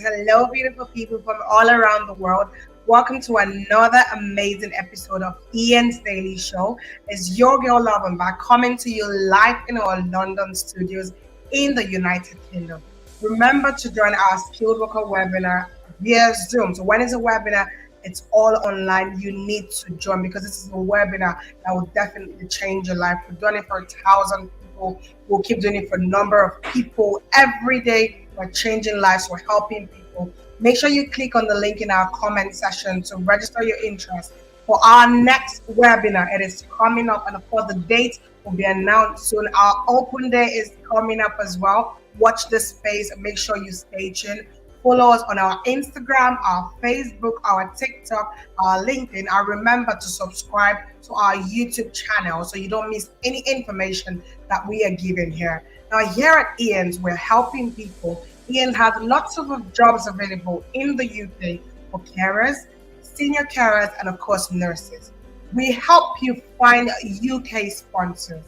Hello, beautiful people from all around the world. Welcome to another amazing episode of Ian's Daily Show. It's your girl Love and back coming to you live in our London studios in the United Kingdom. Remember to join our skilled worker webinar via Zoom. So when it's a webinar, it's all online. You need to join because this is a webinar that will definitely change your life. We've done it for 1,000 people. We'll keep doing it for a number of people every day. We're changing lives. We're helping people. Make sure you click on the link in our comment section to register your interest for our next webinar. It is coming up, and of course, the date will be announced soon. Our open day is coming up as well. Watch this space and make sure you stay tuned. Follow us on our Instagram, our Facebook, our TikTok, our LinkedIn, and remember to subscribe to our YouTube channel so you don't miss any information that we are giving here. Now, here at Ian's, we're helping people. Ian has lots of jobs available in the UK for carers, senior carers, and of course, nurses. We help you find UK sponsors.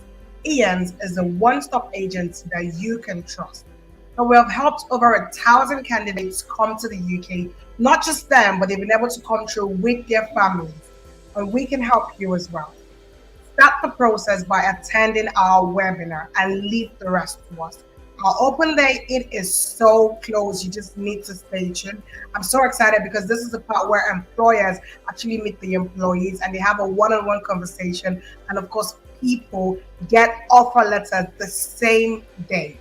Ian's is a one-stop agency that you can trust. Now, we have helped over 1,000 candidates come to the UK, not just them, but they've been able to come through with their families. And we can help you as well. Start the process by attending our webinar and leave the rest to us. Our open day, it is so close. You just need to stay tuned. I'm so excited because this is the part where employers actually meet the employees and they have a one-on-one conversation. And of course, people get offer letters the same day.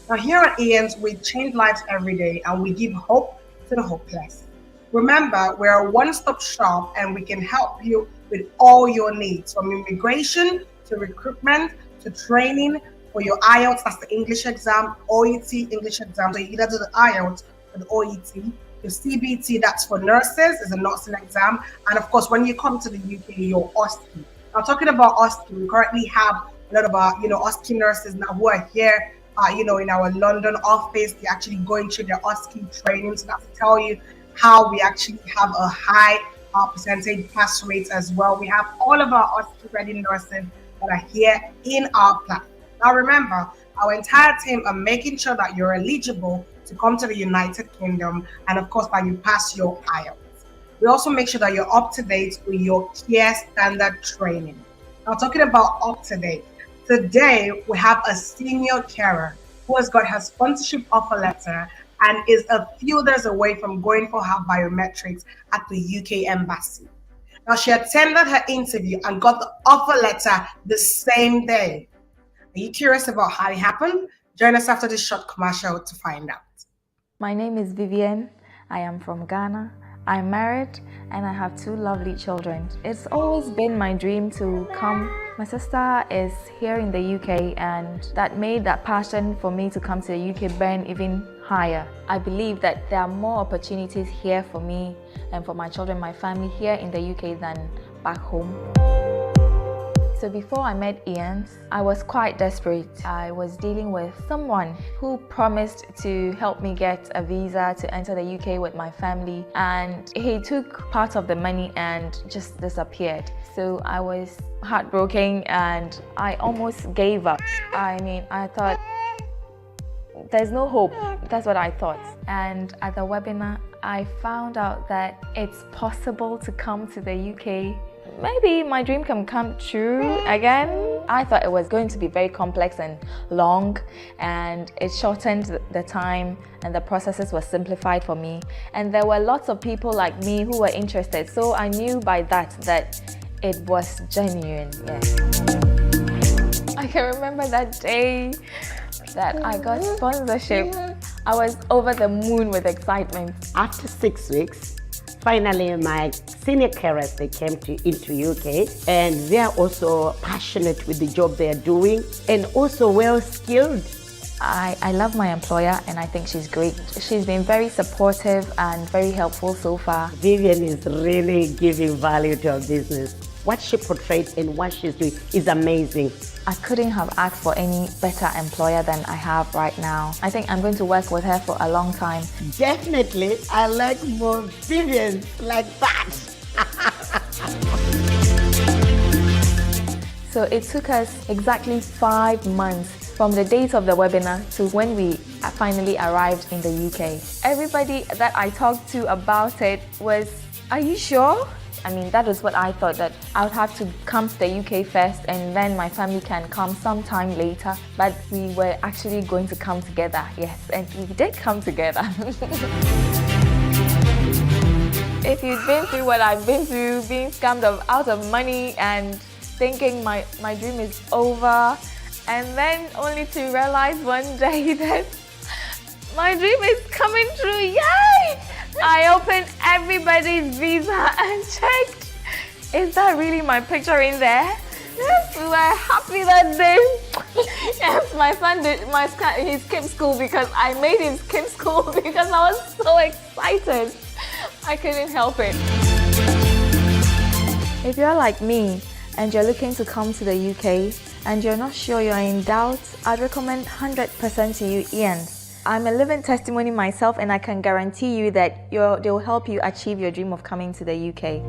Now here at Ian's, we change lives every day and we give hope to the hopeless. Remember, we're a one-stop shop and we can help you with all your needs, from immigration to recruitment to training for your IELTS, that's the English exam, OET English exam, so you either do the IELTS or the OET. Your CBT, that's for nurses, is a nursing exam, and of course, when you come to the UK, your OSCE. Now, talking about OSCE, we currently have a lot of our, OSCE nurses now who are here, in our London office. They're actually going through their OSCE training, so that's to tell you how we actually have a high percentage pass rates as well. We have all of our OSCE ready nurses that are here in our platform. Now remember, our entire team are making sure that you're eligible to come to the United Kingdom, and of course that you pass your IELTS. We also make sure that you're up to date with your care standard training. Now talking about up to date, today we have a senior carer who has got her sponsorship offer letter and is a few days away from going for her biometrics at the UK Embassy. Now, she attended her interview and got the offer letter the same day. Are you curious about how it happened? Join us after this short commercial to find out. My name is Vivienne. I am from Ghana. I'm married and I have 2 lovely children. It's always been my dream to come. My sister is here in the UK and that made that passion for me to come to the UK burn even higher. I believe that there are more opportunities here for me and for my children, my family here in the UK than back home. So before I met Ian, I was quite desperate. I was dealing with someone who promised to help me get a visa to enter the UK with my family, and he took part of the money and just disappeared. So I was heartbroken and I almost gave up. I thought, there's no hope. That's what I thought. And at the webinar, I found out that it's possible to come to the UK. Maybe my dream can come true again. I thought it was going to be very complex and long, and it shortened the time and the processes were simplified for me. And there were lots of people like me who were interested. So I knew by that it was genuine. Yeah. I can remember that day that I got sponsorship. I was over the moon with excitement. After 6 weeks, finally my senior carers, they came into UK, and they are also passionate with the job they are doing and also well skilled. I love my employer and I think she's great. She's been very supportive and very helpful so far. Vivienne is really giving value to our business. What she portrayed and what she's doing is amazing. I couldn't have asked for any better employer than I have right now. I think I'm going to work with her for a long time. Definitely, I like more Vivienne like that. So it took us exactly 5 months from the date of the webinar to when we finally arrived in the UK. Everybody that I talked to about it was, "Are you sure?" I mean, that is what I thought, that I would have to come to the UK first and then my family can come sometime later. But we were actually going to come together, yes, and we did come together. If you've been through what I've been through, being scammed out of money and thinking my dream is over, and then only to realize one day that my dream is coming true, yay! I opened everybody's visa and checked, is that really my picture in there? Yes, we were happy that day. Yes, my son he skipped school because I made him skip school because I was so excited. I couldn't help it. If you're like me and you're looking to come to the UK and you're not sure, you're in doubt, I'd recommend 100% to you Ian. I'm a living testimony myself, and I can guarantee you that they'll help you achieve your dream of coming to the UK.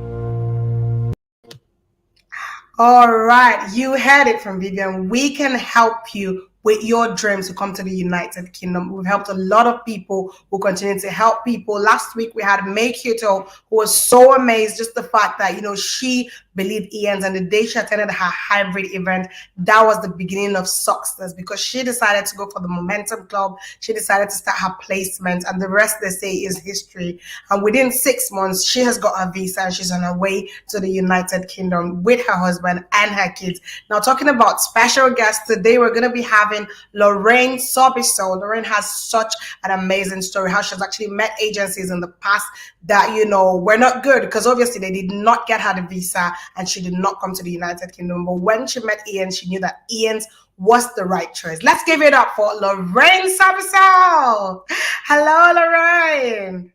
All right, you heard it from Vivienne. We can help you with your dreams to come to the United Kingdom. We've helped a lot of people. We'll continue to help people. Last week we had May Kyoto, who was so amazed, just the fact that, she believed Ian's, and the day she attended her hybrid event, that was the beginning of success, because she decided to go for the Momentum Club. She decided to start her placement, and the rest, they say, is history. And within 6 months, she has got her visa and she's on her way to the United Kingdom with her husband and her kids. Now, talking about special guests, today we're going to be having Lorraine Sobiso. Lorraine has such an amazing story, how she's actually met agencies in the past that, were not good, because obviously they did not get her the visa and she did not come to the United Kingdom. But when she met Ian, she knew that Ian's was the right choice. Let's give it up for Lorraine Sobiso. Hello, Lorraine.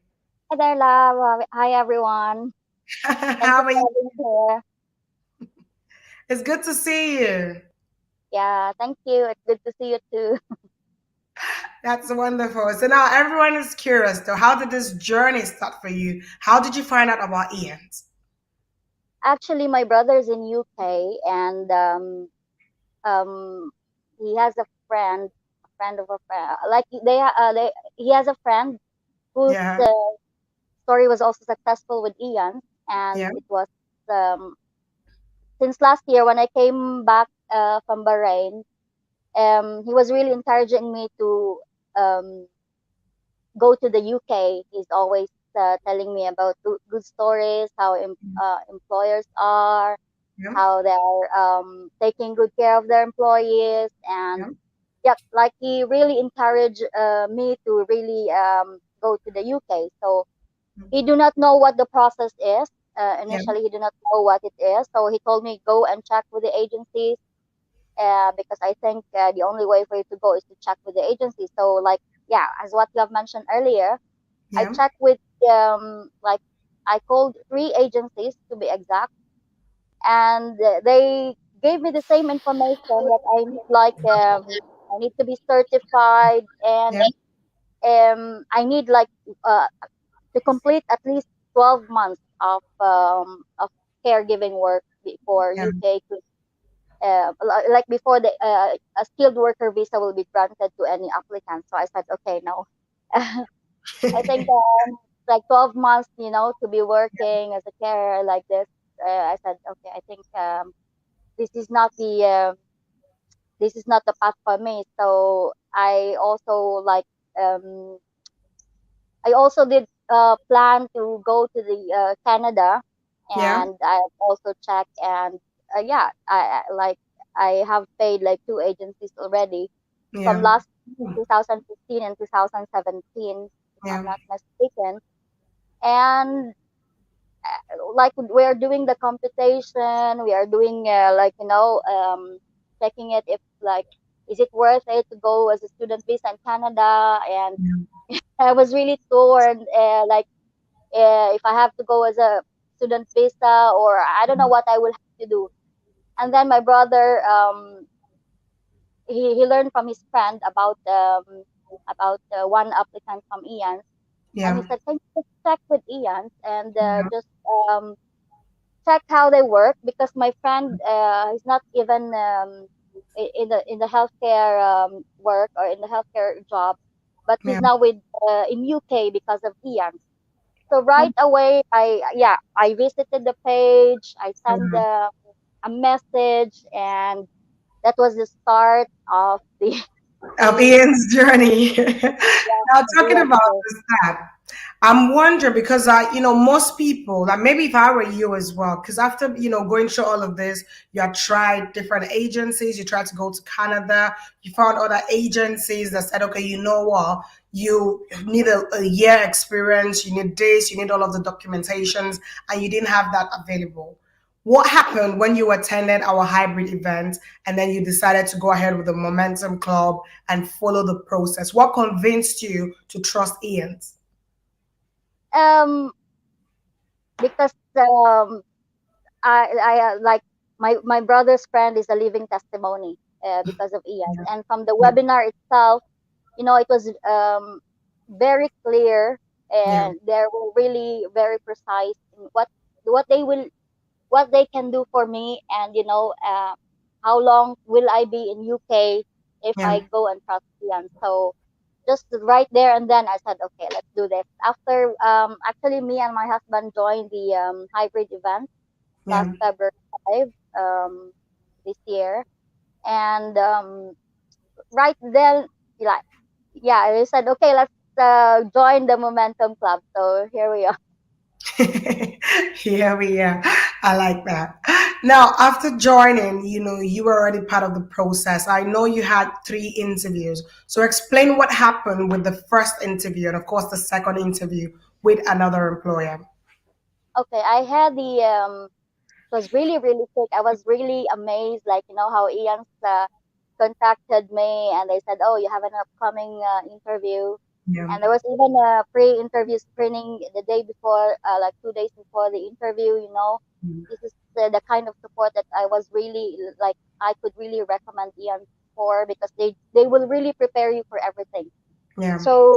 Hi there, love. Hi, everyone. Thank you How for are you? having me here. It's good to see you. Yeah, thank you. It's good to see you too. That's wonderful. So now everyone is curious, though. How did this journey start for you? How did you find out about Ian's? Actually, my brother's in UK, and he has a friend of a friend. Like he has a friend whose Yeah, story was also successful with Ian, yeah, and it was um, since last year when I came back from Bahrain. He was really encouraging me to um, go to the UK. He's always telling me about good stories, how employers are, yeah, how they're taking good care of their employees, yeah, and yeah, like he really encouraged me to really go to the UK. So he do not know what the process is. yeah, Initially, he did not know what it is. So he told me go and check with the agencies, because I think the only way for you to go is to check with the agency. So, like, yeah, as what you have mentioned earlier, I yeah, checked with, like, I called 3 agencies to be exact, and they gave me the same information that I need, like, I need to be certified, and yeah, I need, like, uh, to complete at least 12 months of caregiving work before yeah. UK could like before a skilled worker visa will be granted to any applicant. So I said, okay, no. I think like 12 months, to be working as a carer like this. I said, okay, I think this is not this is not the path for me. So um, I also did plan to go to the Canada, Yeah, and I also checked, and yeah, I have paid like 2 agencies already from yeah, last 2015 and 2017, if I'm yeah, not mistaken. And like we're doing the computation, we are doing checking it if like is it worth it to go as a student visa in Canada, and I was really torn, if I have to go as a student visa, or I don't know what I will have to do. And then my brother, he learned from his friend about one applicant from Ian's, and he yeah, said, "Can you just check with Ian's and yeah, just check how they work?" Because my friend is not even in the healthcare work or in the healthcare job, but Yeah. he's now with in UK because of Ian. So right away, I visited the page, I sent Yeah. a message, and that was the start of the Of the Ian's journey. Now, of talking Ian's about journey. this tab, I'm wondering because most people, like maybe if I were you as well, because after going through all of this, you had tried different agencies, you tried to go to Canada, you found other agencies that said, okay, you know what, you need a year experience, you need this, you need all of the documentations, and you didn't have that available. What happened when you attended our hybrid event and then you decided to go ahead with the Momentum Club and follow the process? What convinced you to trust Ian's? Um, because I like my brother's friend is a living testimony because of Ian, Yeah, and from the yeah, webinar itself, it was very clear, yeah, and they were really very precise in what they will what they can do for me, and how long will I be in UK if yeah, I go and trust Ian. So just right there and then I said, okay, let's do this. After actually me and my husband joined the hybrid event last yeah. February 5 um, this year. And right then, like, yeah, I said, okay, let's join the Momentum Club. So here we are. Here we are. I like that. Now, after joining, you were already part of the process. I know you had 3 interviews. So explain what happened with the first interview and, of course, the second interview with another employer. Okay, I had it was really, really quick. I was really amazed, like, how Ian's contacted me and they said, oh, you have an upcoming interview. Yeah, And there was even a pre-interview screening the day before, like 2 days before the interview. This is the kind of support that I was really, like, I could really recommend Ian for, because they will really prepare you for everything. yeah, So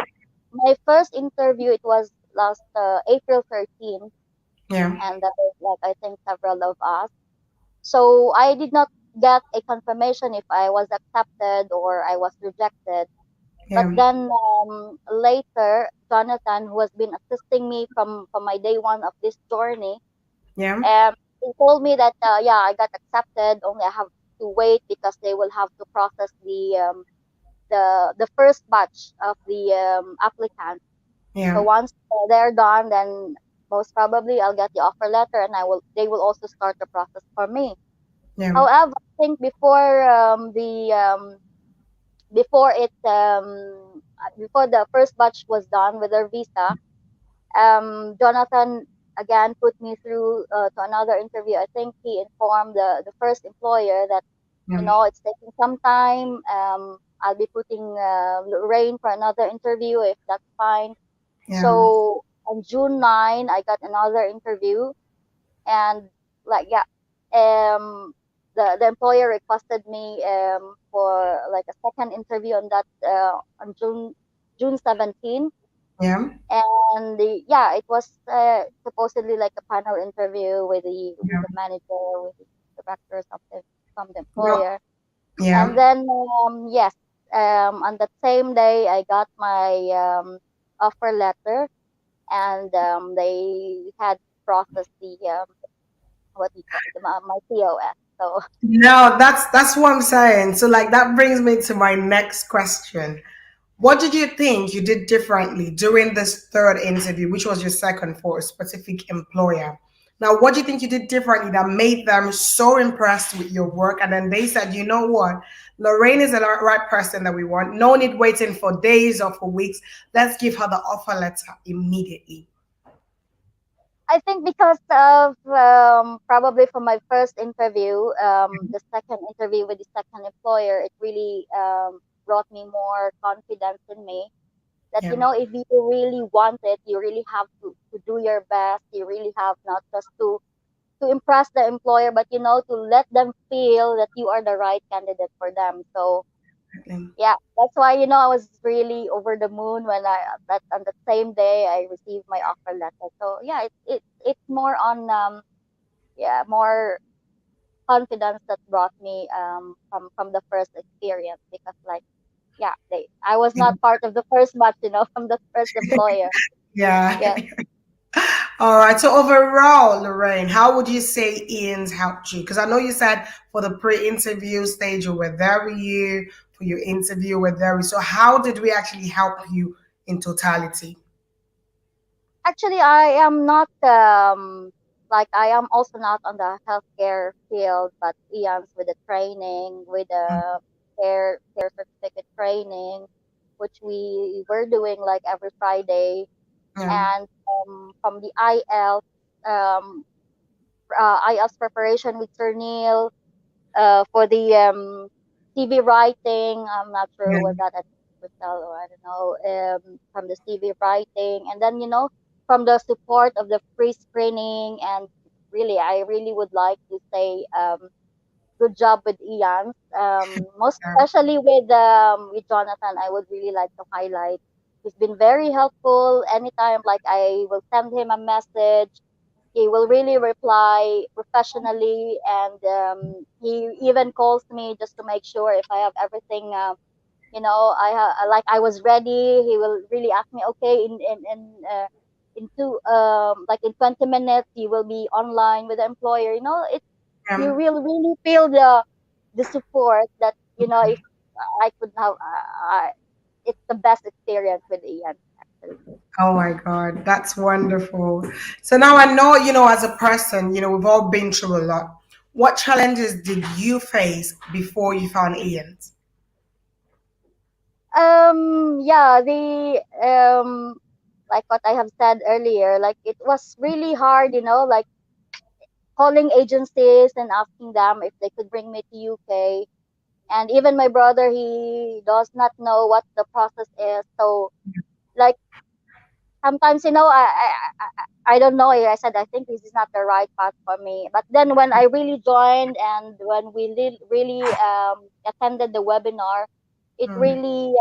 my first interview, it was last April 13th, yeah, and that was like, I think, several of us. So I did not get a confirmation if I was accepted or I was rejected. But yeah, then later, Jonathan, who has been assisting me from my day one of this journey, yeah, he told me that yeah, I got accepted. Only I have to wait because they will have to process the first batch of the applicants. So yeah, once they're done, then most probably I'll get the offer letter, and I will they will also start the process for me. yeah, However, I think before the first batch was done with their visa, Jonathan again put me through to another interview. I think he informed the first employer that yeah, it's taking some time. I'll be putting Lorraine for another interview if that's fine. yeah, So on June 9, I got another interview, and like, yeah, the employer requested me for like a second interview on that on June 17. yeah, And yeah, it was supposedly like a panel interview with the manager, with the director or something from the yeah, employer. And yeah, then yes, on that same day I got my offer letter, and they had processed the what do you call it, my COS. So no, that's what I'm saying. So like that brings me to my next question. What did you think you did differently during this third interview, which was your second for a specific employer? Now, what do you think you did differently that made them so impressed with your work? And then they said, you know what? Lorraine is the right person that we want. No need waiting for days or for weeks. Let's give her the offer letter immediately. I think because of probably from my first interview, the second interview with the second employer, it really brought me more confidence in me. That Yeah, if you really want it, you really have to do your best. You really have not just to impress the employer, but to let them feel that you are the right candidate for them. So exactly. yeah, that's why I was really over the moon when I that on the same day I received my offer letter. So yeah, it's more on yeah, more confidence that brought me from the first experience, because like, yeah, I was not part of the first batch, from the first employer. Yeah. Yes. All right. So overall, Lorraine, how would you say Ian's helped you? Because I know you said for the pre-interview stage you were there with you, for your interview we're there. So how did we actually help you in totality? Actually, I am not like, I am also not on the healthcare field, but Ian's with the training, with the care certificate training, which we were doing like every Friday, Yeah. and from the um, IELTS preparation with Sir Neil, for the CV writing. I'm not sure Yeah. was that at Crystal, or I don't know, from the CV writing, and then from the support of the pre-screening. And really, I really would like to say good job with Ian. Most Yeah. especially with Jonathan, I would really like to highlight. He's been very helpful. Anytime, like, I will send him a message, he will really reply professionally, and he even calls me just to make sure if I have everything. Like, I was ready. He will really ask me, okay, in like in 20 minutes, you will be online with the employer. You Yeah. will really feel the support that, if I could have. It's the best experience with Ian, actually. Oh my God, that's wonderful. So now I know, as a person, we've all been through a lot. What challenges did you face before you found Ian's? Yeah, the like what I have said earlier, like, it was really hard, like calling agencies and asking them if they could bring me to UK. And even my brother, he does not know what the process is. So, like, sometimes, I don't know. I said, I think this is not the right path for me. But then when I really joined, and when we really attended the webinar, it Mm, really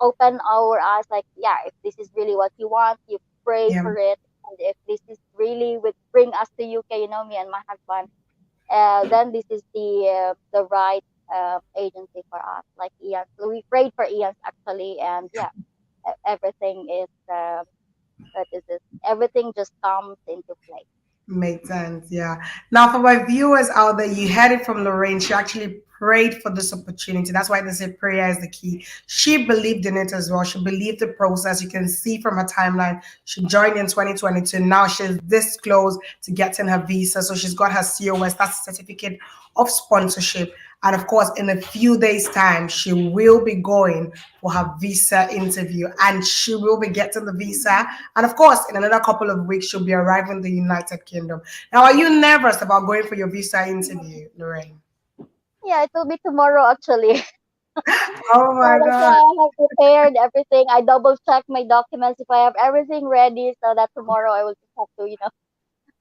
opened our eyes. Like, yeah, if this is really what you want, you pray yeah, for it. And if this is really would bring us to UK, me and my husband, then this is the right agency for us. Like Ian, so we prayed for Ian, actually, and yeah, everything is. What is this? Everything just comes into place. makes sense. Yeah. Now, for my viewers out there, you heard it from Lorraine. She actually prayed for this opportunity. That's why they say prayer is the key. She believed in it as well. She believed the process. You can see from her timeline. She joined in 2022. Now she's this close to getting her visa. So she's got her COS, that's a certificate of sponsorship. And of course, in a few days' time, she will be going for her visa interview and she will be getting the visa. And of course, in another couple of weeks, she'll be arriving in the United Kingdom. Now, are you nervous about going for your visa interview, Lorraine? Yeah, it will be tomorrow, actually. Oh So my that's why God. I have prepared everything. I double check my documents if I have everything ready, so that tomorrow I will just have to,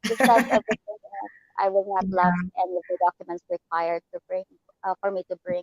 to send everything. I will not lack any of the documents required to bring for me to bring.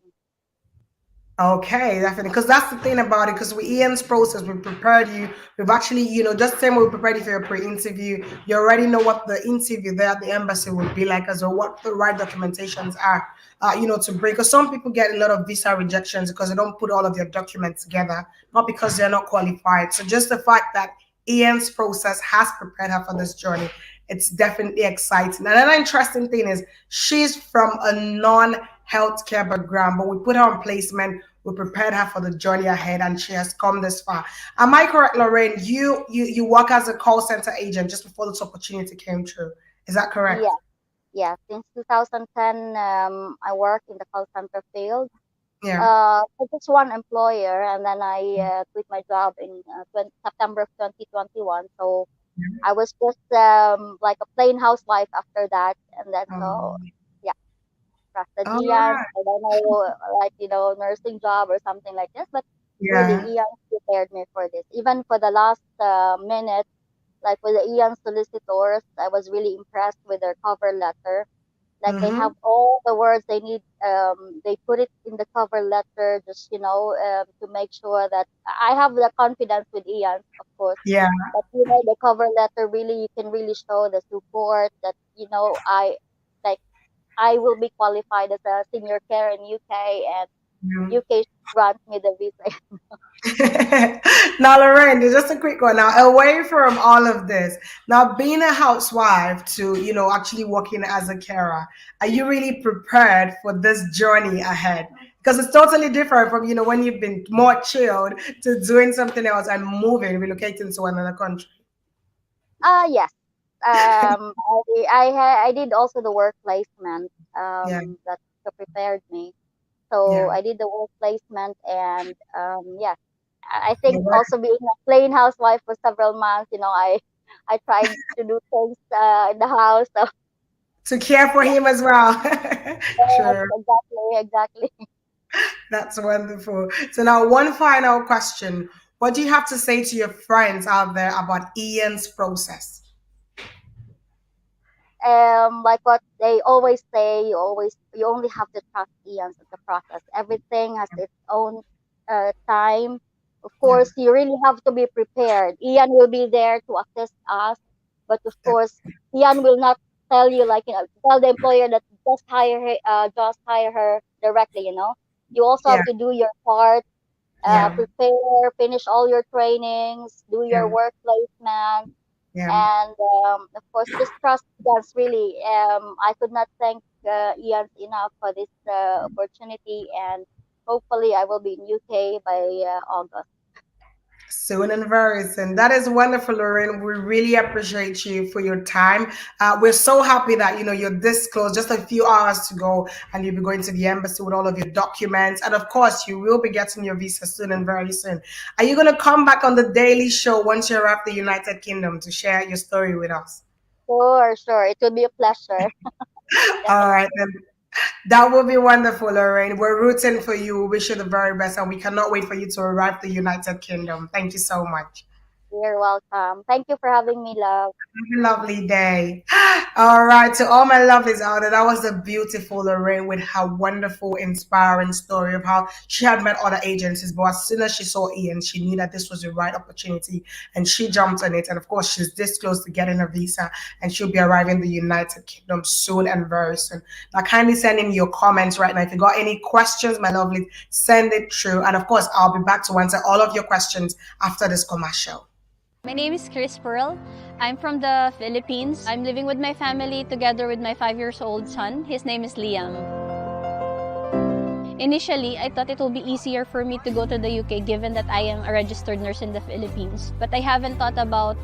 Okay, definitely. Because that's the thing about it. Because with Ian's process, we prepared you. We've actually, just same way we prepared you for your pre-interview. You already know what the interview there at the embassy would be like, as well what the right documentations are, to bring. Because some people get a lot of visa rejections because they don't put all of their documents together, not because they're not qualified. So just the fact that Ian's process has prepared her for this journey, it's definitely exciting. And another interesting thing is she's from a non-healthcare background, but we put her on placement. We prepared her for the journey ahead, and she has come this far. Am I correct, Lorraine? You work as a call center agent just before this opportunity came through. Is that correct? Yeah, yeah. Since 2010, I work in the call center field. Yeah. For just one employer, and then I quit my job in September of 2021. So I was just like a plain housewife after that, and then so Um, yeah, trusted all Ian. right. I don't know, like, nursing job or something like this, but really Yeah. Ian prepared me for this. Even for the last minute, like with the Ian solicitors, I was really impressed with their cover letter. Like, they Mm-hmm. have all the words they need. They put it in the cover letter, just to make sure that I have the confidence with Ian, of course. Yeah. But the cover letter, really, you can really show the support that I like. I will be qualified as a senior care in UK, and Yeah. UK grants me the visa. Now, Lorraine, just a quick one. Now, away from all of this, now being a housewife to, actually working as a carer, are you really prepared for this journey ahead? Because it's totally different from, when you've been more chilled to doing something else and moving, relocating to another country. Yes. I did also the work placement. Yeah, That prepared me. So yeah. I did the work placement, and yeah, I The think work also being a plain housewife for several months, I tried to do things in the house. So to care for yeah, him as well. yes, Sure. exactly. That's wonderful. So now one final question. What do you have to say to your friends out there about Ian's process? Like what they always say, you only have to trust Ian's at the process. Everything has its own time. Of Yeah, course, you really have to be prepared. Ian will be there to assist us, but of yeah, course, Ian will not tell you, like, tell the employer that just hire her directly. You also yeah, have to do your part, yeah, prepare, finish all your trainings, do your yeah, work placement, yeah. and of course, just trust Ian's really. I could not thank Ian's enough for this opportunity, and hopefully I will be in UK by August. Soon and very soon. That is wonderful, Lorraine. We really appreciate you for your time. We're so happy that you're this close, just a few hours to go, and you'll be going to the embassy with all of your documents. And of course, you will be getting your visa soon and very soon. Are you going to come back on the Daily Show once you arrive at the United Kingdom to share your story with us? Sure. It will be a pleasure. All Definitely. right, then. That will be wonderful, Lorraine. We're rooting for you. We wish you the very best, and we cannot wait for you to arrive to the United Kingdom. Thank you so much. You're welcome. Thank you for having me, love. Have a lovely day. All right, to all my lovelies out there, that was a beautiful Lorraine with her wonderful, inspiring story of how she had met other agencies, but as soon as she saw Ian, she knew that this was the right opportunity and she jumped on it. And of course, she's this close to getting her visa and she'll be arriving in the United Kingdom soon and very soon. Now, kindly send in your comments right now. If you got any questions, my lovely, send it through. And of course, I'll be back to answer all of your questions after this commercial. My name is Chris Pearl. I'm from the Philippines. I'm living with my family together with my 5-year-old son. His name is Liam. Initially, I thought it will be easier for me to go to the UK given that I am a registered nurse in the Philippines. But I haven't thought about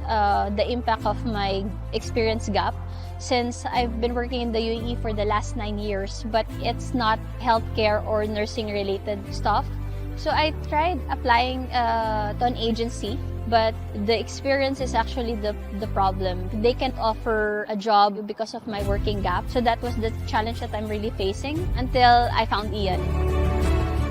the impact of my experience gap since I've been working in the UAE for the last 9 years, but it's not healthcare or nursing related stuff. So I tried applying to an agency, but the experience is actually the problem. They can't offer a job because of my working gap. So that was the challenge that I'm really facing until I found Ian.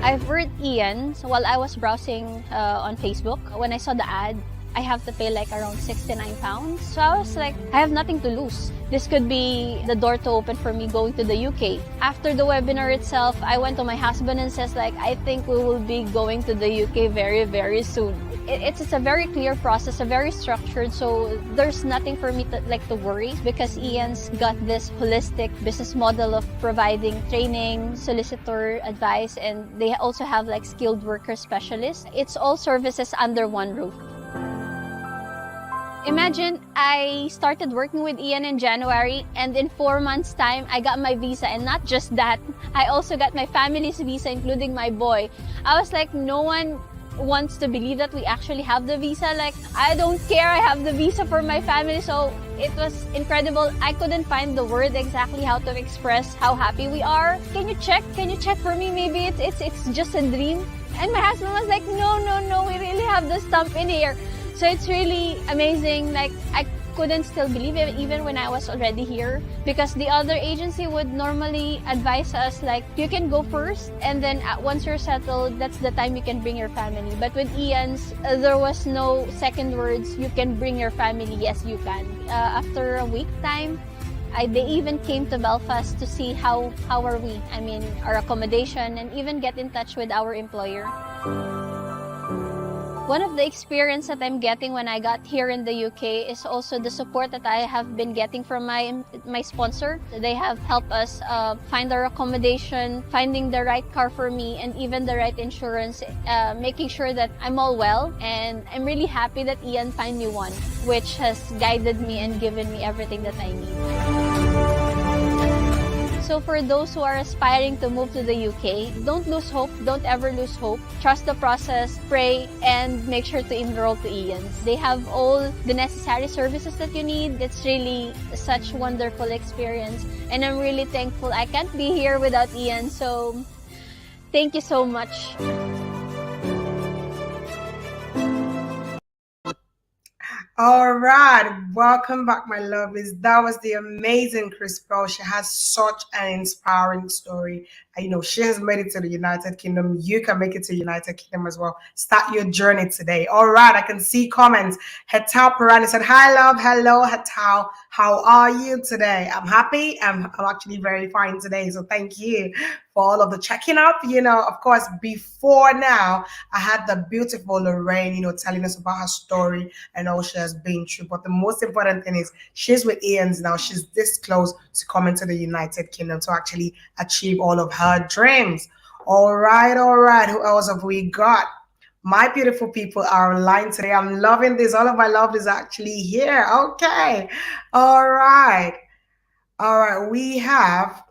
I've heard Ian while I was browsing on Facebook. When I saw the ad, I have to pay like around £69. So I was like, I have nothing to lose. This could be the door to open for me going to the UK. After the webinar itself, I went to my husband and says like, I think we will be going to the UK very, very soon. It's a very clear process, a very structured, so there's nothing for me to worry because Ian's got this holistic business model of providing training, solicitor advice, and they also have like skilled worker specialists. It's all services under one roof. Imagine I started working with Ian in January and in 4 months' time, I got my visa. And not just that, I also got my family's visa, including my boy. I was like, no one wants to believe that we actually have the visa. Like, I don't care, I have the visa for my family. So it was incredible. I couldn't find the word exactly how to express how happy we are. Can you check for me? Maybe it's just a dream. And my husband was like, no, we really have the stamp in here. So it's really amazing. Like, I couldn't still believe it even when I was already here, because the other agency would normally advise us like, you can go first and then once you're settled, that's the time you can bring your family. But with Ian's, there was no second words, you can bring your family. Yes, you can. After a week time, they even came to Belfast to see how are we, I mean, our accommodation, and even get in touch with our employer. One of the experience that I'm getting when I got here in the UK is also the support that I have been getting from my sponsor. They have helped us find our accommodation, finding the right car for me, and even the right insurance, making sure that I'm all well. And I'm really happy that Ian found me one, which has guided me and given me everything that I need. So for those who are aspiring to move to the UK, don't lose hope, don't ever lose hope. Trust the process, pray, and make sure to enroll to Ian's. They have all the necessary services that you need. It's really such wonderful experience. And I'm really thankful. I can't be here without Ian, so thank you so much. All right, welcome back, my lovelies. That was the amazing Chris Bell. She has such an inspiring story. You know, she has made it to the United Kingdom. You can make it to the United Kingdom as well. Start your journey today. All right, I can see comments. Hetal Parani said, "Hi, love. Hello, Hetal. How are you today? I'm happy. I'm actually very fine today. So thank you for all of the checking up. You know, of course, before now, I had the beautiful Lorraine, you know, telling us about her story and all she has been through. But the most important thing is she's with Ian's now. She's this close to coming to the United Kingdom to actually achieve all of her dreams. All right, all right. Who else have we got? My beautiful people are online today. I'm loving this. All of my love is actually here. Okay. All right. All right. We have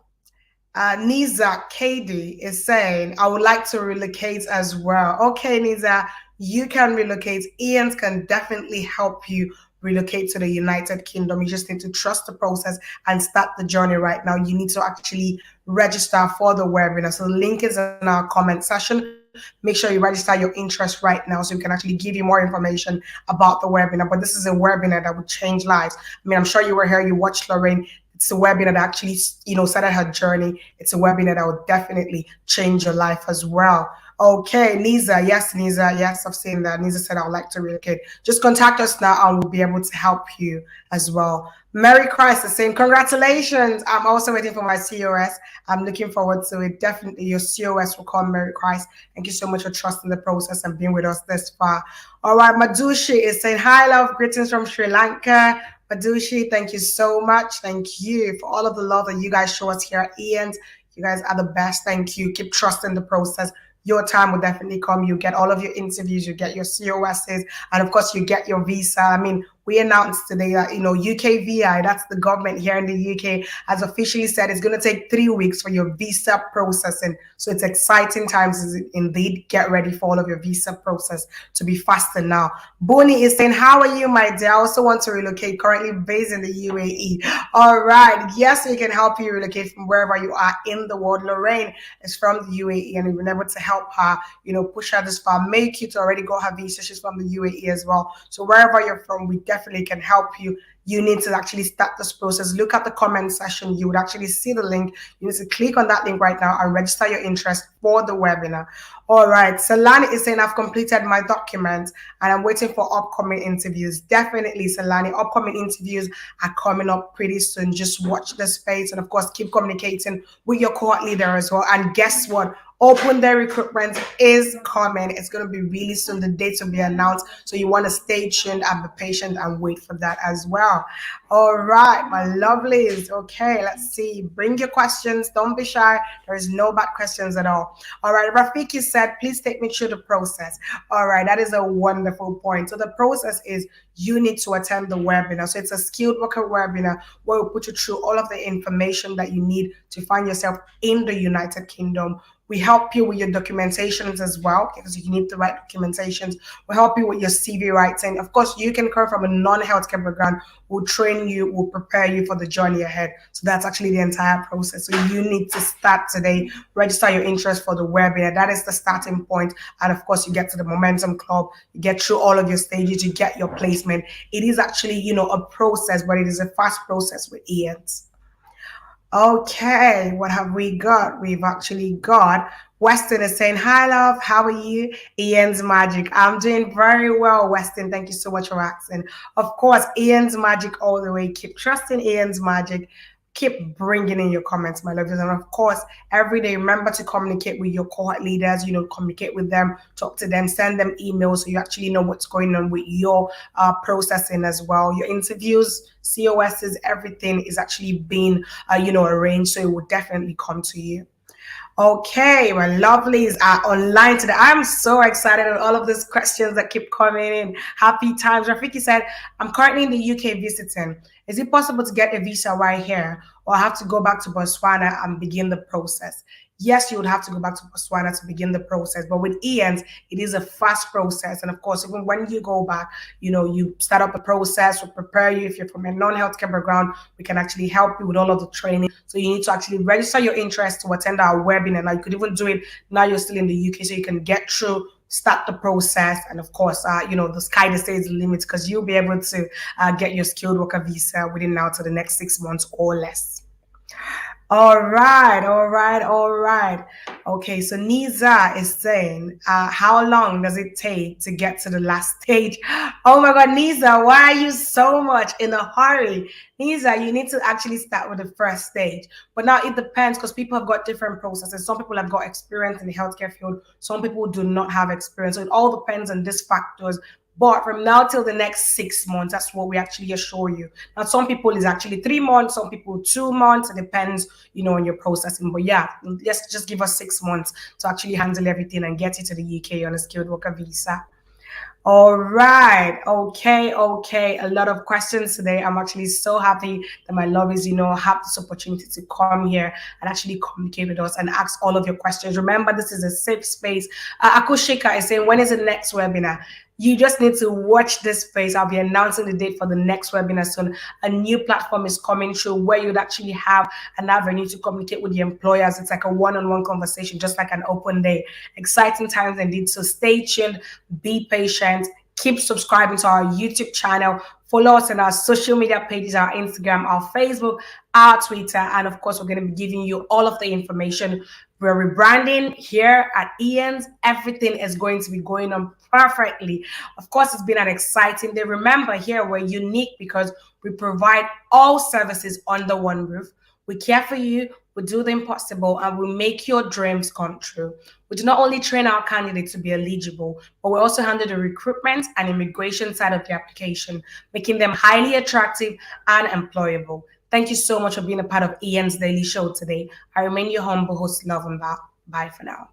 Niza KD is saying, I would like to relocate as well. Okay, Niza, you can relocate. Ian's can definitely help you relocate to the United Kingdom. You just need to trust the process and start the journey right now. You need to actually register for the webinar. So the link is in our comment section. Make sure you register your interest right now so we can actually give you more information about the webinar. But this is a webinar that would change lives. I mean, I'm sure you were here, you watched Lorraine. It's a webinar that actually, you know, started her journey. It's a webinar that will definitely change your life as well. Okay, Niza, yes, I've seen that. Niza said, I would like to relocate. Just contact us now and we'll be able to help you as well. Mary Christ is saying, congratulations. I'm also waiting for my COS. I'm looking forward to it. Definitely your COS will come, Mary Christ. Thank you so much for trusting the process and being with us this far. All right, Madushi is saying, hi, love, greetings from Sri Lanka. Madushi, thank you so much. Thank you for all of the love that you guys show us here at Ian's. You guys are the best. Thank you. Keep trusting the process. Your time will definitely come. You get all of your interviews, you get your COSs, and of course, you get your visa. I mean, we announced today that, you know, UKVI, that's the government here in the UK, has officially said it's going to take 3 weeks for your visa processing. So it's exciting times indeed. Get ready for all of your visa process to be faster now. Boni is saying, how are you, my dear? I also want to relocate, currently based in the UAE. All right. Yes, we can help you relocate from wherever you are in the world. Lorraine is from the UAE and we've been able to help her, you know, push her this far, make it to already got her visa. She's from the UAE as well. So wherever you're from, we definitely can help you. You need to actually start this process. Look at the comment section. You would actually see the link. You need to click on that link right now and register your interest for the webinar. All right. Salani is saying, I've completed my documents and I'm waiting for upcoming interviews. Definitely, Salani, upcoming interviews are coming up pretty soon. Just watch the space and, of course, keep communicating with your cohort leader as well. And guess what? Open Day recruitment is coming. It's going to be really soon. The dates will be announced. So you want to stay tuned and be patient and wait for that as well. All right, my lovelies. Okay, let's see. Bring your questions. Don't be shy. There is no bad questions at all. All right, Rafiki said, please take me through the process. All right, that is a wonderful point. So the process is you need to attend the webinar. So it's a skilled worker webinar where we'll put you through all of the information that you need to find yourself in the United Kingdom. We help you with your documentations as well, because you need the right documentations. We'll help you with your CV writing. Of course, you can come from a non-healthcare background. We'll train you, we'll prepare you for the journey ahead. So that's actually the entire process. So you need to start today, register your interest for the webinar. That is the starting point. And of course, you get to the Momentum Club, you get through all of your stages, you get your placement. It is actually, you know, a process, but it is a fast process with Ian's. Okay, what have we got? We've actually got Weston is saying, hi, love. How are you? Ian's Magic. I'm doing very well, Weston. Thank you so much for asking. Of course, Ian's Magic all the way. Keep trusting Ian's Magic. Keep bringing in your comments, my lovers. And of course, every day, remember to communicate with your cohort leaders, communicate with them, talk to them, send them emails so you actually know what's going on with your processing as well. Your interviews, COSs, everything is actually being, arranged. So it will definitely come to you. Okay, my lovelies are online today. I'm so excited at all of these questions that keep coming in. Happy times. Rafiki said, I'm currently in the UK visiting. Is it possible to get a visa right here, or I have to go back to Botswana and begin the process? Yes, you would have to go back to Botswana to begin the process, but with EANS, it is a fast process. And of course, even when you go back, you start up the process, we'll prepare you. If you're from a non-healthcare background, we can actually help you with all of the training. So you need to actually register your interest to attend our webinar. Now, you could even do it now you're still in the UK, so you can get through, start the process, and of course, the sky they say is the limit, because you'll be able to get your skilled worker visa within now to the next 6 months or less. All right, all right, all right. Okay, so Niza is saying, how long does it take to get to the last stage? Oh my God, Niza, why are you so much in a hurry? Niza, you need to actually start with the first stage. But now it depends, because people have got different processes. Some people have got experience in the healthcare field. Some people do not have experience. So it all depends on these factors. But from now till the next 6 months, that's what we actually assure you. Now, some people is actually 3 months, some people 2 months. It depends, on your processing. But yeah, let's just give us 6 months to actually handle everything and get you to the UK on a skilled worker visa. All right. Okay. Okay. A lot of questions today. I'm actually so happy that my lovies, have this opportunity to come here and actually communicate with us and ask all of your questions. Remember, this is a safe space. Akushika is saying, when is the next webinar? You just need to watch this space. I'll be announcing the date for the next webinar soon. A new platform is coming through where you'd actually have an avenue to communicate with the employers. It's like a one-on-one conversation, just like an open day. Exciting times indeed. So stay tuned, be patient, keep subscribing to our YouTube channel. Follow us on our social media pages, our Instagram, our Facebook, our Twitter, and of course, we're going to be giving you all of the information. We're rebranding here at EANS. Everything is going to be going on perfectly. Of course, it's been an exciting day. Remember, here we're unique because we provide all services under one roof. We care for you, we do the impossible, and we make your dreams come true. We do not only train our candidates to be eligible, but we also handle the recruitment and immigration side of the application, making them highly attractive and employable. Thank you so much for being a part of Ian's Daily Show today. I remain your humble host, Love and Bye for now.